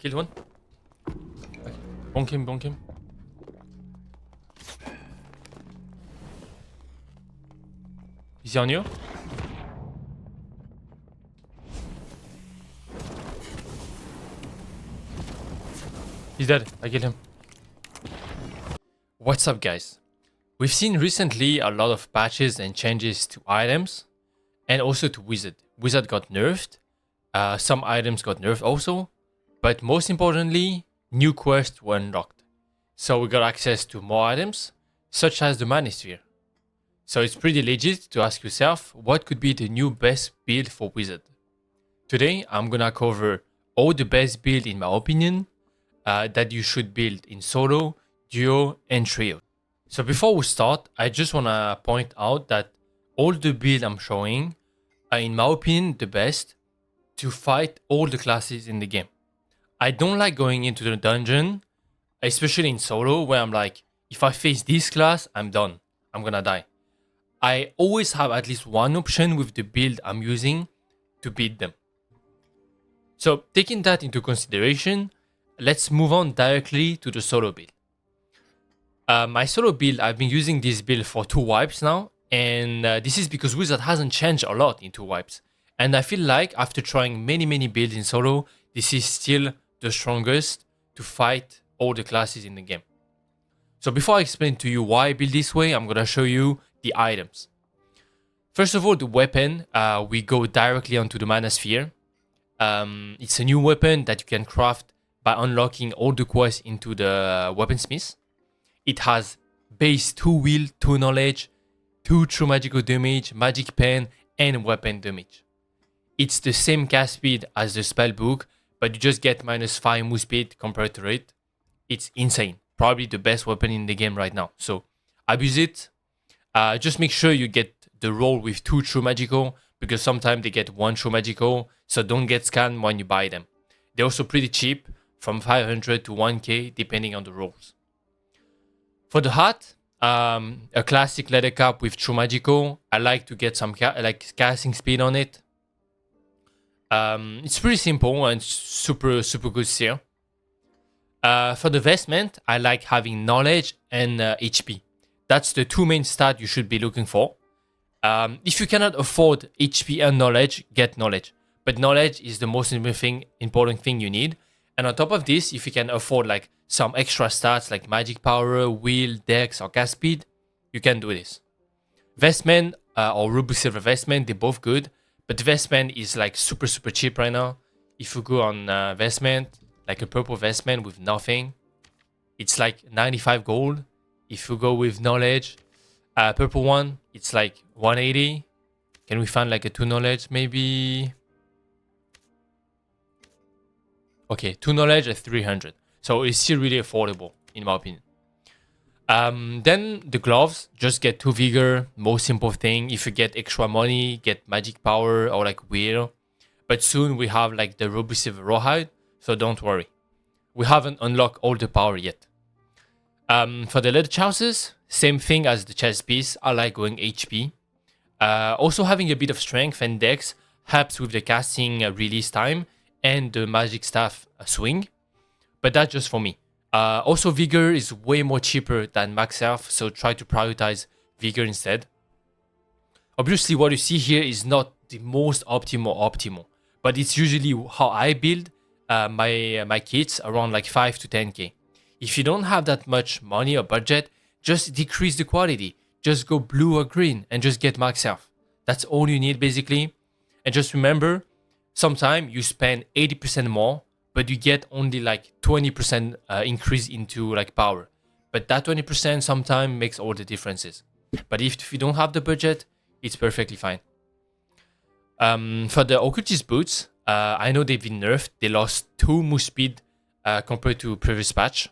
killed one. Okay. Bonk him, bonk him. Is he on you? He's dead. I killed him. What's up, guys? We've seen recently a lot of patches and changes to items and also to Wizard. Wizard got nerfed. Some items got nerfed also. But most importantly, new quests were unlocked. So we got access to more items, such as the Manosphere. So it's pretty legit to ask yourself, what could be the new best build for Wizard? Today, I'm gonna cover all the best build in my opinion that you should build in solo, duo, and trio. So before we start, I just wanna point out that all the build I'm showing are in my opinion the best to fight all the classes in the game. I don't like going into the dungeon, especially in solo, where I'm like, if I face this class, I'm done. I'm gonna die. I always have at least one option with the build I'm using to beat them. So taking that into consideration, let's move on directly to the solo build. My solo build, I've been using this build for 2 wipes now, and this is because Wizard hasn't changed a lot in 2 wipes. And I feel like after trying many builds in solo, this is still the strongest to fight all the classes in the game. So before I explain to you why I build this way, I'm gonna show you the items. First of all, the weapon, we go directly onto the Manosphere. It's a new weapon that you can craft by unlocking all the quests into the weaponsmith. It has base 2 will, 2 knowledge, 2 true magical damage, magic pen, and weapon damage. It's the same cast speed as the spellbook, but you just get -5 move speed compared to it. It's insane. Probably the best weapon in the game right now. So abuse it. Just make sure you get the roll with 2 true magical, because sometimes they get 1 true magical, so don't get scammed when you buy them. They're also pretty cheap, from 500 to 1k depending on the rolls. For the hat, a classic leather cap with true magical. I like to get some casting speed on it. It's pretty simple and super good still. For the vestment, I like having knowledge and HP. That's the 2 main stats you should be looking for. If you cannot afford HP and knowledge, get knowledge. But knowledge is the most important thing you need. And on top of this, if you can afford like some extra stats like magic power, will, dex, or cast speed, you can do this. Vestment or Ruby Silver Vestment, they're both good. But Vestment is like super cheap right now. If you go on Vestment, like a purple Vestment with nothing, it's like 95 gold. If you go with knowledge, purple one, it's like 180. Can we find like a 2 knowledge maybe? Okay, 2 knowledge at 300. So it's still really affordable in my opinion. Then the gloves, just get 2 vigor, most simple thing. If you get extra money, get magic power or like will. But soon we have like the Ruby Silver Rawhide, so don't worry. We haven't unlocked all the power yet. For the leather trousers, same thing as the chest piece. I like going HP. Also having a bit of strength and dex helps with the casting release time and the magic staff swing. But that's just for me. Also vigor is way more cheaper than max health, so try to prioritize vigor instead. Obviously what you see here is not the most optimal, but it's usually how I build my kits, around like 5 to 10k. If you don't have that much money or budget, just decrease the quality. Just go blue or green and just get max health. That's all you need basically. And just remember, sometimes you spend 80% more, but you get only like 20% increase into like power. But that 20% sometimes makes all the differences. But if you don't have the budget, it's perfectly fine. For the occultist boots, I know they've been nerfed. They lost 2 move speed compared to previous patch,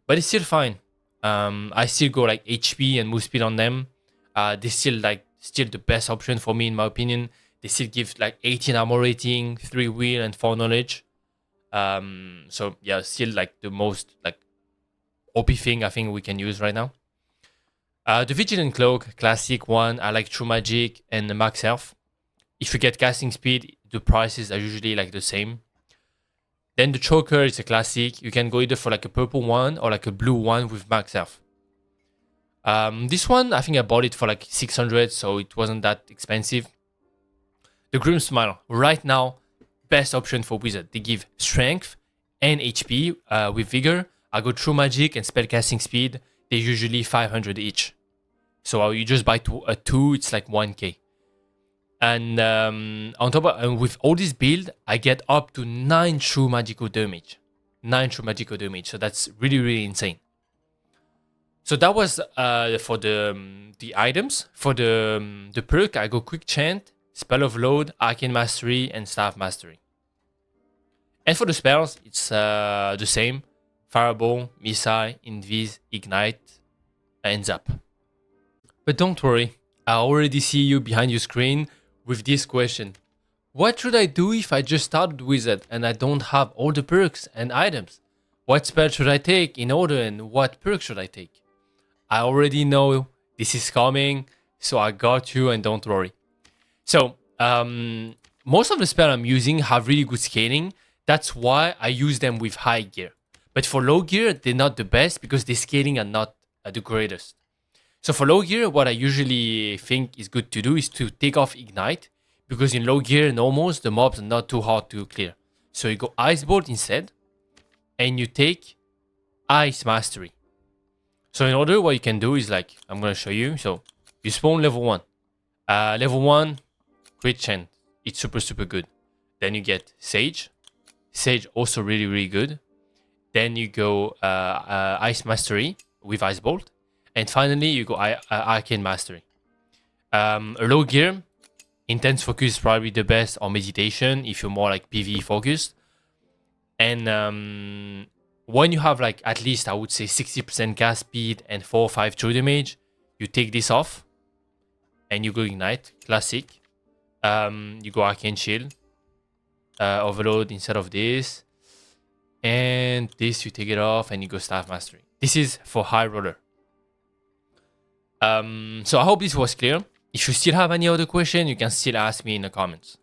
but it's still fine. I still go like HP and move speed on them. They still the best option for me in my opinion. They still give like 18 armor rating, 3 will, and 4 knowledge. So yeah, still like the most like OP thing I think we can use right now. The Vigilant Cloak, classic one. I like True Magic and the max health. If you get casting speed, the prices are usually like the same. Then the choker is a classic. You can go either for like a purple one or like a blue one with max health. This one, I think I bought it for like 600, so it wasn't that expensive. The Grim Smile, right now, best option for wizard. They give strength and HP with vigor. I go True Magic and spellcasting speed. They're usually 500 each. So you just buy two, it's like 1k. And on top of, and with all this build, I get up to 9 true magical damage. 9 true magical damage. So that's really, really insane. So that was for the items. For the perk, I go Quick Chant, Spell of Load, Arcane Mastery, and Staff Mastery. And for the spells, it's the same. Fireball, Missile, Invis, Ignite, and Zap. But don't worry, I already see you behind your screen with this question. What should I do if I just started Wizard and I don't have all the perks and items? What spell should I take in order and what perk should I take? I already know this is coming, so I got you and don't worry. So, most of the spells I'm using have really good scaling. That's why I use them with high gear. But for low gear, they're not the best because the scaling are not the greatest. So for low gear, what I usually think is good to do is to take off Ignite, because in low gear normals, the mobs are not too hard to clear. So you go Ice Bolt instead, and you take Ice Mastery. So in order, what you can do is like, I'm going to show you. So you spawn level 1. Level 1, Quick Chant. It's super, super good. Then you get Sage. Sage also really, really good. Then you go Ice Mastery with Ice Bolt. And finally, you go Arcane Mastery. A low gear, Intense Focus is probably the best, or Meditation if you're more like PvE focused. And when you have like at least, I would say 60% cast speed and 4 or 5 true damage, you take this off and you go Ignite, classic. You go Arcane Shield, Overload instead of this. And this, you take it off and you go Staff Mastery. This is for high roller. So I hope this was clear. If you still have any other question, you can still ask me in the comments.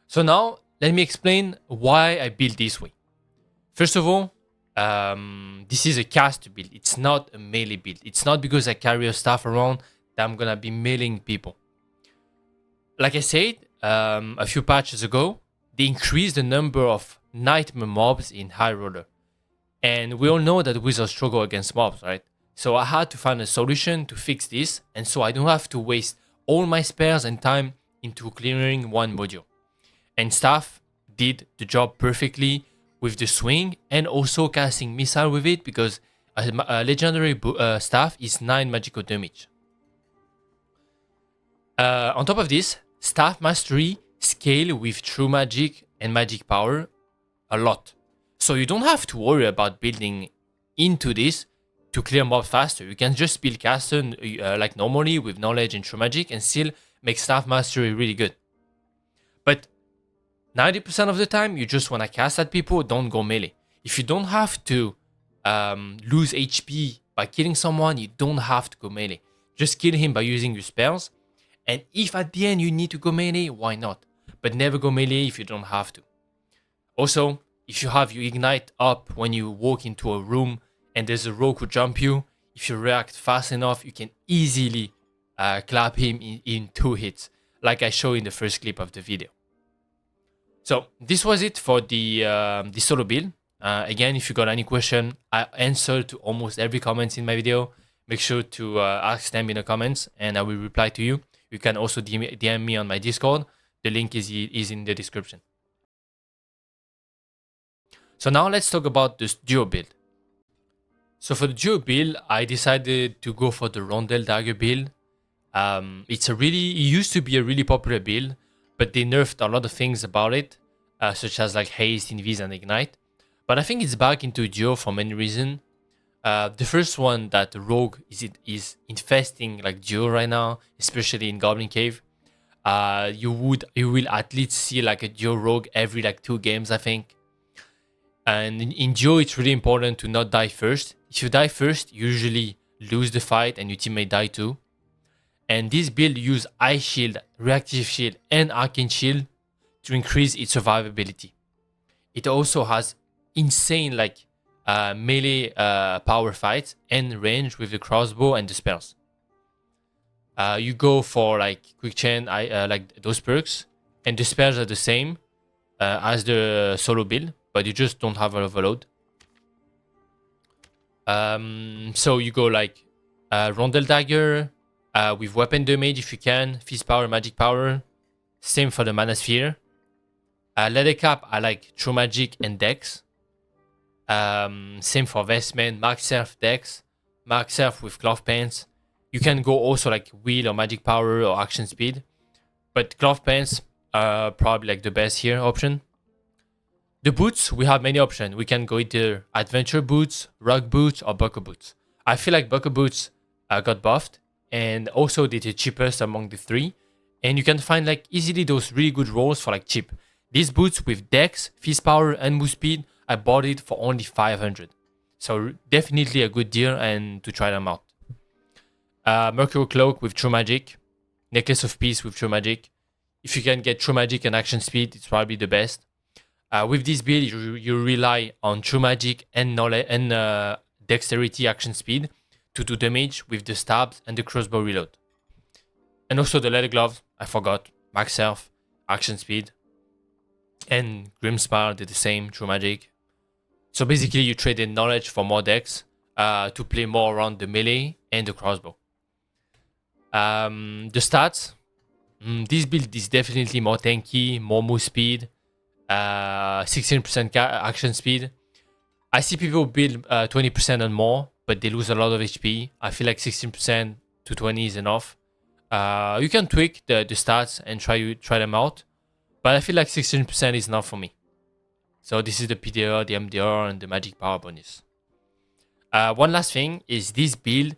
So now, let me explain why I built this way. First of all, this is a cast build. It's not a melee build. It's not because I carry a staff around that I'm gonna be meleeing people. Like I said, a few patches ago, they increased the number of nightmare mobs in high roller. And we all know that wizards struggle against mobs, right? So I had to find a solution to fix this, and so I don't have to waste all my spares and time into clearing one module. And Staff did the job perfectly with the swing and also casting Missile with it, because a legendary Staff is 9 magical damage. On top of this, Staff Mastery scale with True Magic and Magic Power a lot. So you don't have to worry about building into this to clear mobs faster. You can just build caster like normally with knowledge and true magic and still make Staff Mastery really good. But 90% of the time, you just want to cast at people, don't go melee. If you don't have to lose HP by killing someone, you don't have to go melee. Just kill him by using your spells. And if at the end you need to go melee, why not? But never go melee if you don't have to. Also, if you have your Ignite up when you walk into a room and there's a rogue who jump you, if you react fast enough, you can easily clap him in 2 hits, like I showed in the first clip of the video. So this was it for the solo build. Again, if you got any question, I answer to almost every comment in my video. Make sure to ask them in the comments and I will reply to you. You can also DM me on my Discord. The link is in the description. So now let's talk about this duo build. So for the duo build, I decided to go for the Rondel Dagger build. It used to be a really popular build, but they nerfed a lot of things about it, such as like Haste, Invis, and Ignite. But I think it's back into duo for many reasons. The first one, that the Rogue is infesting like duo right now, especially in Goblin Cave. You will at least see like a duo Rogue every like 2 games, I think. And in duo, it's really important to not die first. If you die first, you usually lose the fight and your teammate die too. And this build uses Ice Shield, Reactive Shield, and Arcane Shield to increase its survivability. it also has insane like melee power fights and range with the crossbow and the spells. You go for like quick chain, like those perks, and the spells are the same as the solo build, but you just don't have overload. So you go like Rondel Dagger with weapon damage if you can, Fist Power, Magic Power. Same for the Mana Sphere. Leather Cap, I like True Magic and Dex. Same for Vestment, Mark Self, Dex. Mark Self with Cloth Pants. You can go also like Wheel or Magic Power or Action Speed. But Cloth Pants are probably like the best here option. The boots, we have many options. We can go either Adventure Boots, Rock Boots, or Buckle Boots. I feel like Buckle Boots got buffed, and also they're the cheapest among the three. And you can find like easily those really good rolls for like cheap. These boots with Dex, Fist Power, and Move Speed, I bought it for only 500. So definitely a good deal and to try them out. Mercury Cloak with True Magic. Necklace of Peace with True Magic. If you can get True Magic and Action Speed, it's probably the best. With this build, you rely on True Magic and knowledge and Dexterity Action Speed to do damage with the stabs and the crossbow reload. And also the Leather Gloves, I forgot. Max Self, Action Speed, and Grimspire did the same, True Magic. So basically you trade in knowledge for more decks to play more around the melee and the crossbow. The stats, this build is definitely more tanky, more move speed, 16% action speed. I see people build 20% and more, but they lose a lot of HP. I feel like 16% to 20 is enough. You can tweak the stats and try them out, but I feel like 16% is enough for me. So this is the PDR, the MDR, and the magic power bonus. One last thing is this build,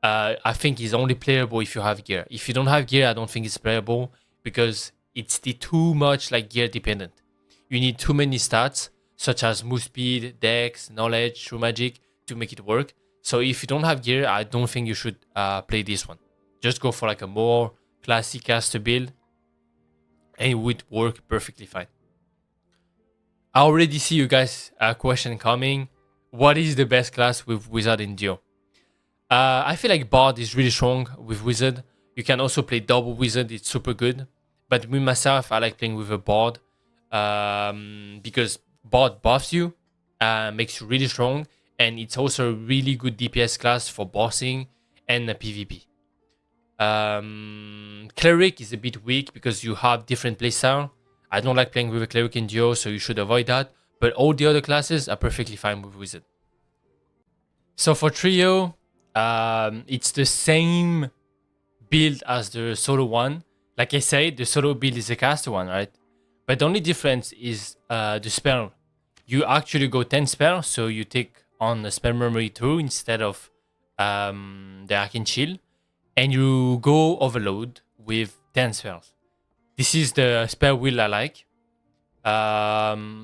I think is only playable if you have gear. If you don't have gear, I don't think it's playable because it's too much like gear dependent. You need too many stats, such as move speed, dex, knowledge, true magic, to make it work. So if you don't have gear, I don't think you should play this one. Just go for like a more classic caster build, and it would work perfectly fine. I already see you guys question coming. What is the best class with Wizard in Duo? I feel like Bard is really strong with Wizard. You can also play double Wizard, it's super good. But me myself, I like playing with a Bard because Bard buffs you, makes you really strong, and it's also a really good DPS class for bossing and PvP. Cleric is a bit weak because you have different playstyle. I don't like playing with a Cleric in Duo, so you should avoid that. But all the other classes are perfectly fine with Wizard. So for Trio, it's the same build as the solo one. Like I said, the solo build is a caster one, right? But the only difference is the spell. You actually go 10 spells, so you take on the spell memory 2 instead of the Arcane Shield. And you go overload with 10 spells. This is the spell wheel I like.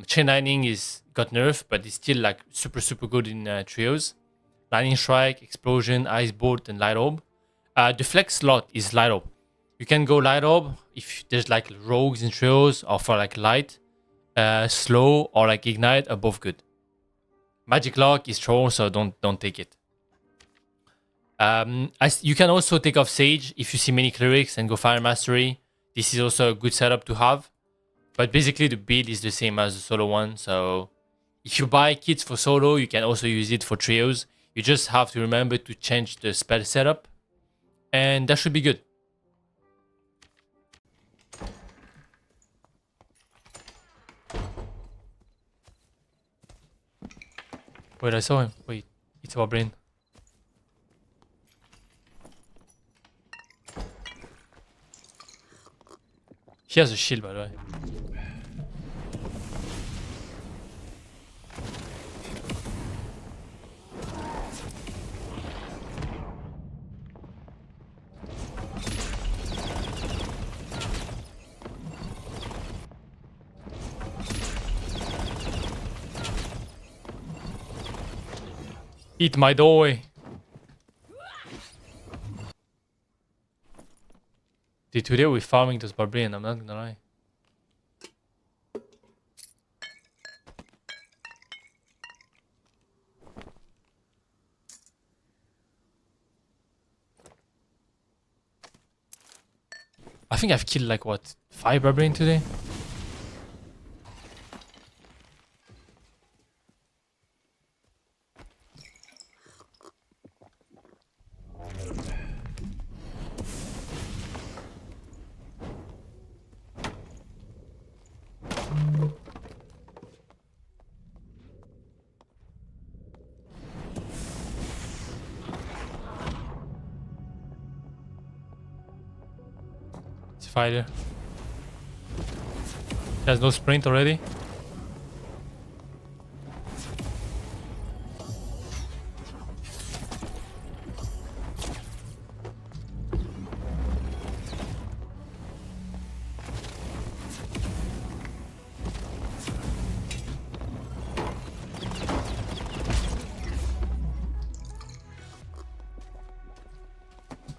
Chain Lightning is got nerfed, but it's still like super good in trios. Lightning Strike, Explosion, Ice Bolt, and Light Orb. The flex slot is Light Orb. You can go Light Orb if there's like rogues in trios, or for like light, slow, or like ignite are both good. Magic Lock is troll, so don't take it. You can also take off Sage if you see many clerics and go Fire Mastery. This is also a good setup to have. But basically the build is the same as the solo one. So if you buy kits for solo, you can also use it for trios. You just have to remember to change the spell setup. And that should be good. Wait, I saw him. Wait, it's our brain. He has a shield, by the way. Eat my doy. Dude, today we're farming this barbarian, I'm not gonna lie. I think I've killed like what, 5 barbarian today? It's a fighter. He has no sprint already.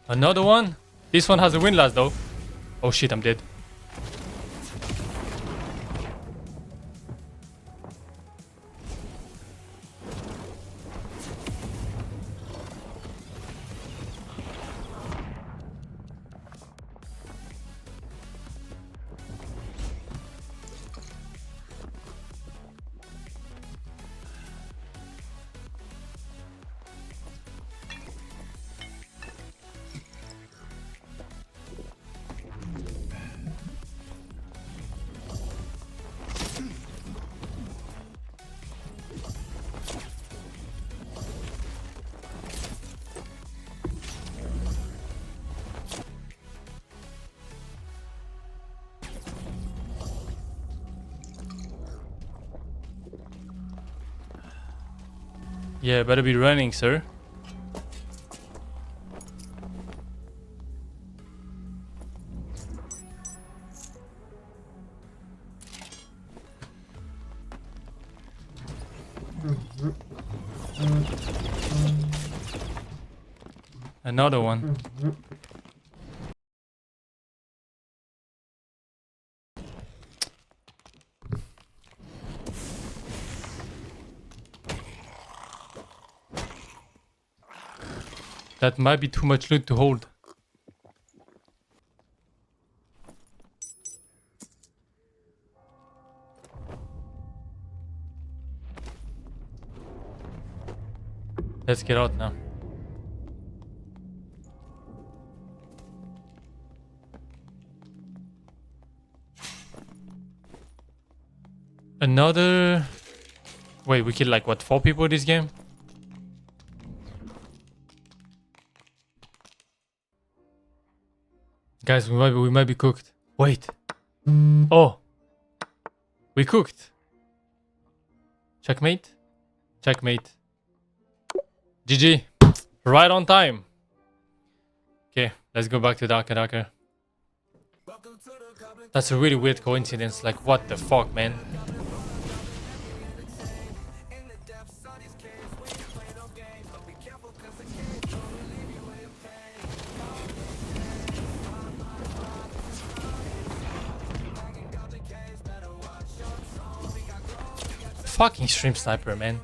Another one? This one has a windlass though. Oh shit, I'm dead. Yeah, better be running, sir. Another one. That might be too much loot to hold. Let's get out now. Another... Wait, we killed like what, 4 people this game? Guys, we might be cooked. Wait. Oh. We cooked. Checkmate? Checkmate. GG. Right on time. Okay, let's go back to Daka Daka. That's a really weird coincidence. Like, what the fuck, man? Fucking stream sniper, man.